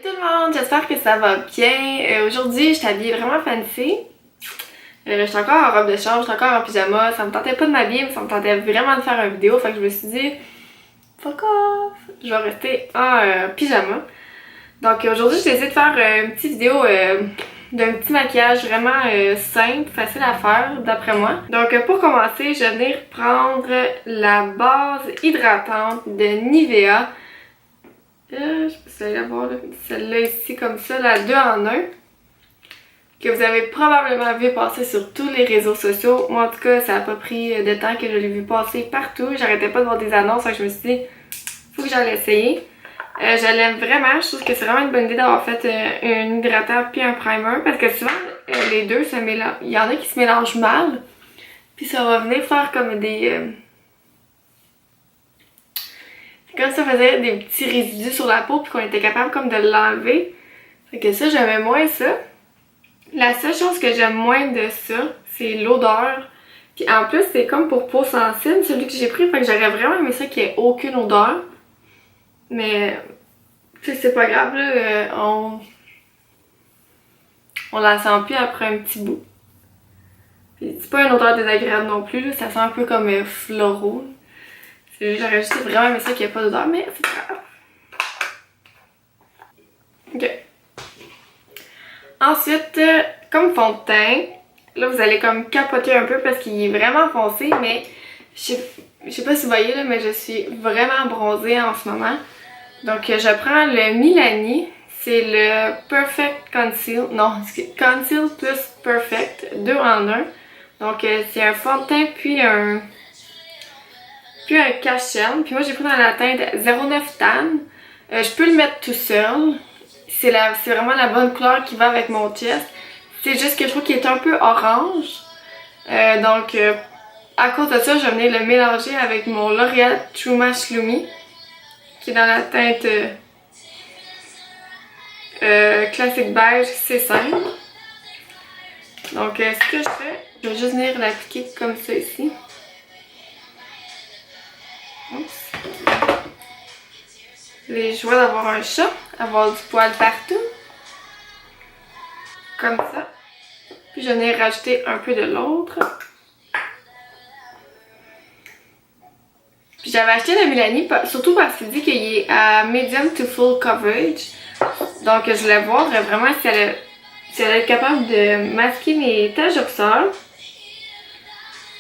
Salut tout le monde, j'espère que ça va bien. Aujourd'hui, je suis habillée vraiment fancy. Je suis encore en robe de chambre, je suis encore en pyjama. Ça me tentait pas de m'habiller, mais ça me tentait vraiment de faire une vidéo. Fait que je me suis dit, fuck off, je vais rester en pyjama. Donc aujourd'hui, j'ai essayé de faire une petite vidéo d'un petit maquillage vraiment simple, facile à faire d'après moi. Donc pour commencer, je vais venir prendre la base hydratante de Nivea. Je sais pas si vous allez la voir, celle-là ici comme ça, la 2 en 1. Que vous avez probablement vu passer sur tous les réseaux sociaux. Moi en tout cas, ça a pas pris de temps que je l'ai vu passer partout. J'arrêtais pas de voir des annonces, donc je me suis dit, faut que j'aille essayer. Je l'aime vraiment, je trouve que c'est vraiment une bonne idée d'avoir fait un hydratant puis un primer. Parce que souvent, les deux se mélangent. Il y en a qui se mélangent mal. Puis ça va venir faire comme des... Comme ça faisait des petits résidus sur la peau puis qu'on était capable comme de l'enlever. Fait que ça, j'aimais moins ça. La seule chose que j'aime moins de ça, c'est l'odeur. Puis en plus, c'est comme pour peau sensible, celui que j'ai pris. Fait que j'aurais vraiment aimé ça qu'il n'y ait aucune odeur. Mais, tu sais, c'est pas grave, là. On la sent plus après un petit bout. Puis c'est pas une odeur désagréable non plus, là. Ça sent un peu comme floraux. J'aurais juste vraiment aimé ça qu'il n'y ait pas d'odeur, mais c'est pas grave. Ok. Ensuite, comme fond de teint, là vous allez comme capoter un peu parce qu'il est vraiment foncé, mais je sais pas si vous voyez là, mais je suis vraiment bronzée en ce moment. Donc je prends le Milani, c'est le Perfect Conceal, non, Conceal plus Perfect, 2 en 1. Donc c'est un fond de teint puis un cache-cerne. Puis moi j'ai pris dans la teinte 09 Tan. Je peux le mettre tout seul. C'est vraiment la bonne couleur qui va avec mon chest. C'est juste que je trouve qu'il est un peu orange. Donc à cause de ça, je vais venir le mélanger avec mon L'Oréal True Match Lumi. Qui est dans la teinte classique beige C5. Donc ce que je fais, je vais juste venir l'appliquer comme ça ici. Oups. Les joies d'avoir un chat, avoir du poil partout. Comme ça. Puis je venir rajouter un peu de l'autre. Puis j'avais acheté le Milani, surtout parce qu'il dit qu'il est à medium to full coverage. Donc je voulais voir vraiment si elle allait être capable de masquer mes taches de rousseur.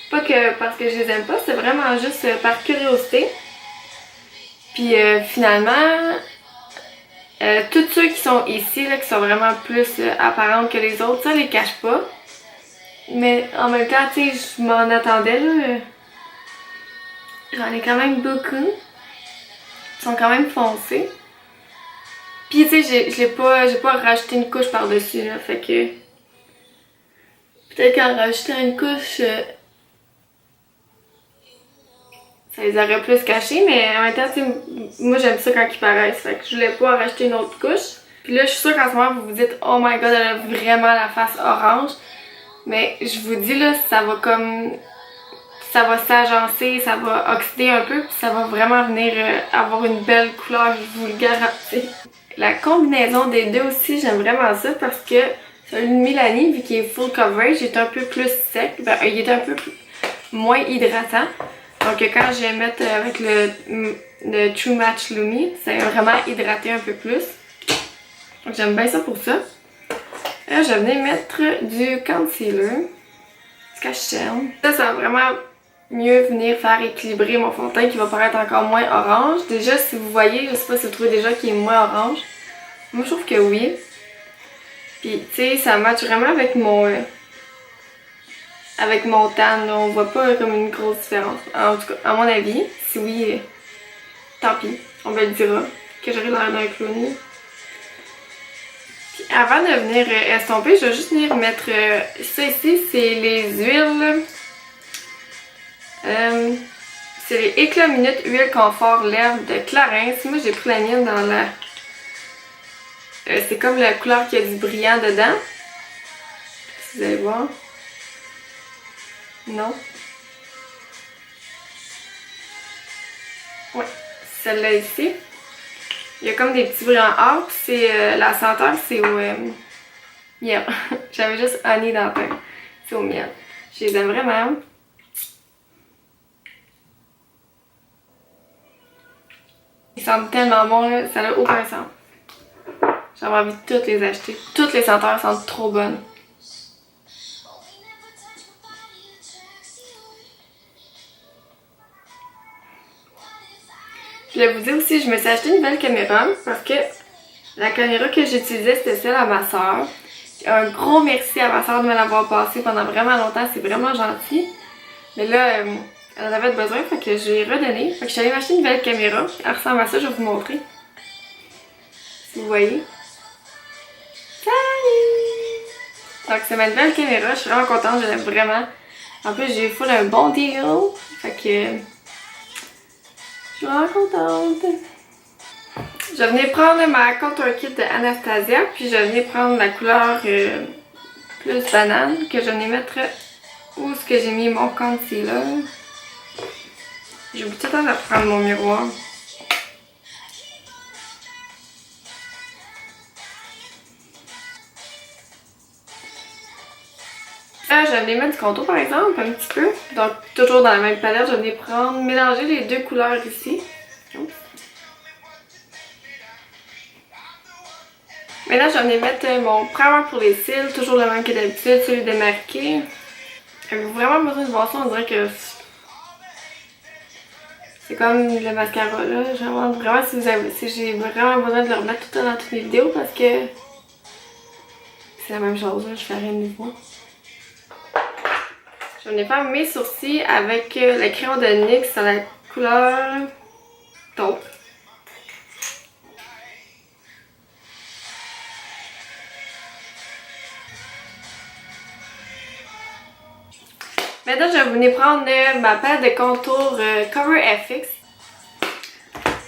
Pas que parce que je les aime pas, c'est vraiment juste par curiosité. Puis finalement, tous ceux qui sont ici, là, qui sont vraiment plus apparentes que les autres, ça les cache pas. Mais en même temps, tu sais, je m'en attendais là. J'en ai quand même beaucoup. Ils sont quand même foncés. Puis tu sais, j'ai pas rajouté une couche par-dessus là, fait que... Peut-être qu'en rajoutant une couche... ça les aurait plus cachés, mais en même temps, tu sais, moi j'aime ça quand ils paraissent, fait que je voulais pas en rajouter une autre couche. Puis là, je suis sûre qu'en ce moment, vous vous dites « Oh my god, elle a vraiment la face orange ». Mais je vous dis là, ça va comme... Ça va s'agencer, ça va oxyder un peu, puis ça va vraiment venir avoir une belle couleur, je vous le garantis. La combinaison des deux aussi, j'aime vraiment ça parce que celui de Milani, vu qu'il est full coverage, il est un peu plus sec, ben, il est un peu moins hydratant. Donc quand je vais mettre avec le True Match Lumi, ça va vraiment hydrater un peu plus. Donc j'aime bien ça pour ça. Là, je vais venir mettre du concealer, du cache-cerne. Ça va vraiment mieux venir faire équilibrer mon fond de teint qui va paraître encore moins orange. Déjà, si vous voyez, je sais pas si vous trouvez déjà qu'il est moins orange. Moi, je trouve que oui. Puis, tu sais, ça match vraiment avec mon tan. Là. On voit pas comme une grosse différence. En tout cas, à mon avis, si oui, tant pis. On me le dira que j'aurai l'air d'un clown. Puis, avant de venir estomper, je vais juste venir mettre ça ici. C'est les huiles... c'est les Éclat Minute Huile Confort Lèvres de Clarins. Moi j'ai pris la mienne dans la... c'est comme la couleur qui a du brillant dedans. Si vous allez voir. Non. Ouais, celle-là ici. Il y a comme des petits brillants or, puis c'est la senteur, c'est au miel. J'avais juste honey dans la tête. C'est au miel. Je les aime vraiment. Ils sentent tellement bon, là, ça n'a aucun sens. J'avais envie de toutes les acheter. Toutes les senteurs sentent trop bonnes. Je voulais vous dire aussi, je me suis acheté une nouvelle caméra parce que la caméra que j'utilisais, c'était celle à ma soeur. Un gros merci à ma soeur de me l'avoir passée pendant vraiment longtemps, c'est vraiment gentil. Mais là, elle en avait besoin, fait que je l'ai redonné. Fait que je suis allée m'acheter une nouvelle caméra. Elle ressemble à ça, je vais vous montrer. Si vous voyez. Salut! Donc c'est ma nouvelle caméra, je suis vraiment contente, je l'aime vraiment. En plus, j'ai full un bon deal. Fait que je suis vraiment contente. Je venais prendre ma contour kit de Anastasia, puis je venais prendre la couleur plus banane, que je venais mettre où est-ce que j'ai mis mon concealer. J'ai oublié tout le temps de prendre mon miroir. Là, je venais mettre du contour par exemple, un petit peu. Donc, toujours dans la même palette, je venais prendre, mélanger les deux couleurs ici. Maintenant, je venais mettre mon primer pour les cils, toujours le même que d'habitude, celui démarqué. Avez-vous vraiment besoin de voir ça? On dirait que c'est comme le mascara là. Genre, vraiment, si j'ai vraiment besoin de le remettre tout le temps dans toutes mes vidéos parce que c'est la même chose, là, je fais rien de nouveau. Je venais faire mes sourcils avec le crayon de NYX dans la couleur taupe. Maintenant, je venais prendre ma palette de contour Cover FX.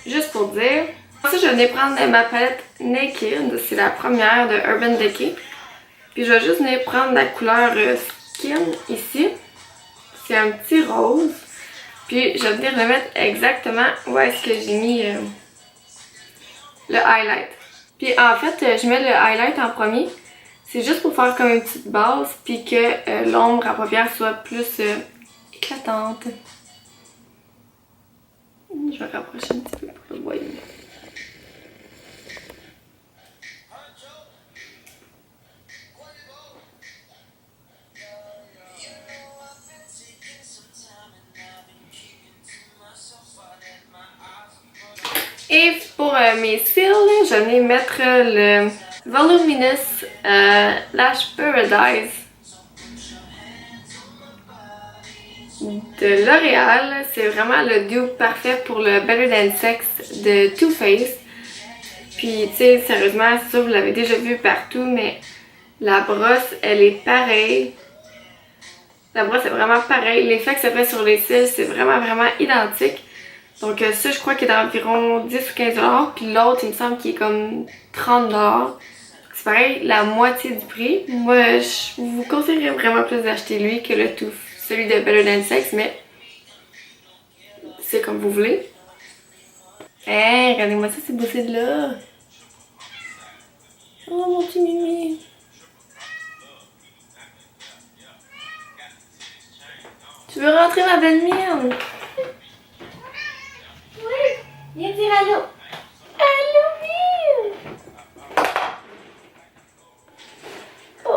Juste pour dire. Ensuite, je venais prendre ma palette Naked. C'est la première de Urban Decay. Puis je vais juste venir prendre la couleur Skin ici. C'est un petit rose. Puis je vais venir le mettre exactement où est-ce que j'ai mis le highlight. Puis en fait, je mets le highlight en premier. C'est juste pour faire comme une petite base, puis que l'ombre à paupières soit plus éclatante. Je vais rapprocher un petit peu pour que vous voyez. Et pour mes cils, je vais mettre le Voluminous Lash Paradise de L'Oréal. C'est vraiment le dupe parfait pour le Better Than Sex de Too Faced. Puis tu sais, sérieusement, c'est sûr, vous l'avez déjà vu partout, mais la brosse, elle est pareille. La brosse est vraiment pareille. L'effet que ça fait sur les cils, c'est vraiment identique. Donc ça, je crois qu'il est d'environ 10 ou 15$. Puis l'autre, il me semble qu'il est comme 30$. C'est pareil, la moitié du prix. Moi, je vous conseillerais vraiment plus d'acheter lui que le tout, celui de Better Than Sex, mais c'est comme vous voulez. Hey, regardez-moi ça, c'est bossé de là. Oh, mon petit mimi. Tu veux rentrer, ma belle mienne? Viens dire allô. Allô, Mille. Oh,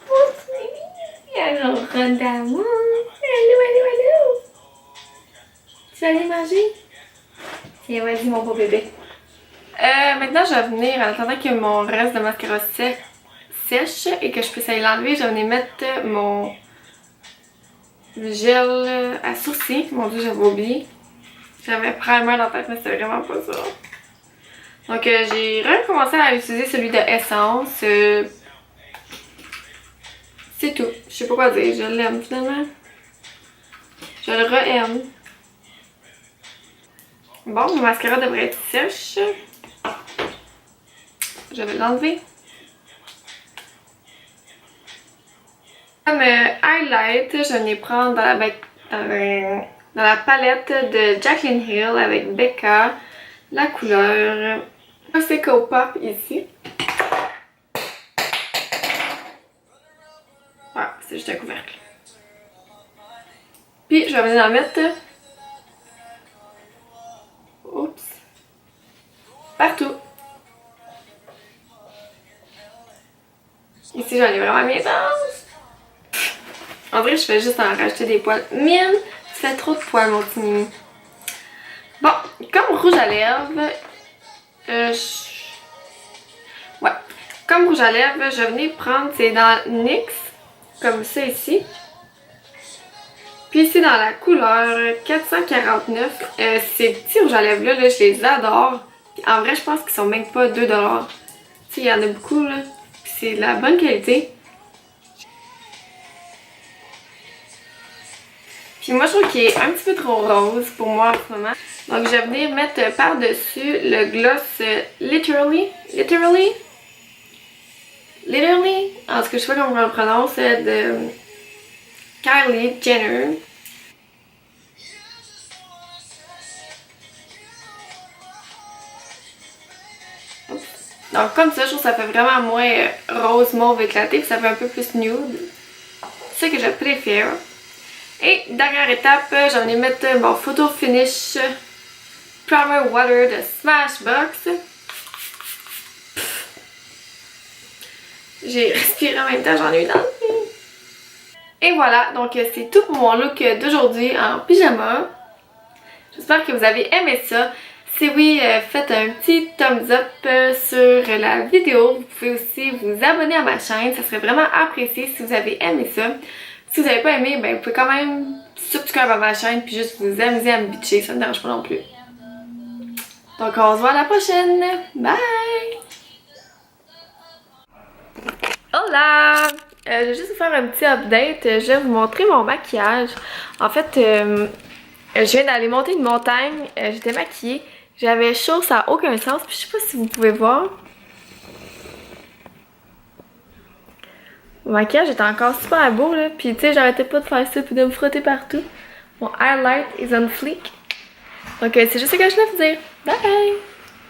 mon petit. Alors, rentre d'amour. Allô. Tu vas aller manger? Tiens, vas-y, mon beau bébé. Maintenant, je vais venir, en attendant que mon reste de mascara sèche et que je puisse aller l'enlever, je vais venir mettre mon gel à sourcils. Mon dieu, j'avais oublié. J'avais primer dans la tête, mais c'était vraiment pas ça. Donc j'ai recommencé à utiliser celui de Essence. C'est tout. Je sais pas quoi dire. Je l'aime finalement. Je le re-aime. Bon, mon mascara devrait être sèche. Je vais l'enlever. Comme highlight, je vais prendre dans la palette de Jaclyn Hill avec Becca la couleur Un Seco Pop ici. Voilà, c'est juste un couvercle. Puis je vais venir en mettre. Oups. Partout. Ici, j'en ai vraiment bien dense. En vrai, je fais juste en rajouter des poils. Mine, tu fais trop de poils, mon petit mimi. Bon, comme rouge à lèvres, ouais. Comme rouge à lèvres, je venais prendre, c'est dans NYX, comme ça ici. Puis ici, dans la couleur 449, ces petits rouges à lèvres-là, là, je les adore. Puis en vrai, je pense qu'ils sont même pas 2$. Tu sais, il y en a beaucoup, là. Puis c'est de la bonne qualité. Puis moi, je trouve qu'il est un petit peu trop rose pour moi en ce moment. Donc, je vais venir mettre par-dessus le gloss Literally. En tout cas, je sais pas comment on le prononce, de Kylie Jenner. Donc comme ça, je trouve que ça fait vraiment moins rose mauve éclaté, puis ça fait un peu plus nude. C'est ce que je préfère. Et dernière étape, j'en ai mettre mon Photo Finish Primer Water de Smashbox. J'ai respiré en même temps, j'en ai eu dans le nez. Et voilà, donc c'est tout pour mon look d'aujourd'hui en pyjama. J'espère que vous avez aimé ça. Si oui, faites un petit thumbs up sur la vidéo. Vous pouvez aussi vous abonner à ma chaîne. Ça serait vraiment apprécié si vous avez aimé ça. Si vous n'avez pas aimé, ben vous pouvez quand même subscribe à ma chaîne puis juste vous amuser à me bitcher. Ça ne me dérange pas non plus. Donc on se voit à la prochaine. Bye! Hola! Je vais juste vous faire un petit update. Je vais vous montrer mon maquillage. En fait, je viens d'aller monter une montagne. J'étais maquillée. J'avais chaud, ça n'a aucun sens. Puis je sais pas si vous pouvez voir. Mon maquillage était encore super beau là. Puis tu sais, j'arrêtais pas de faire ça puis de me frotter partout. Mon highlight is on fleek. Donc c'est juste ce que je voulais vous dire. Bye!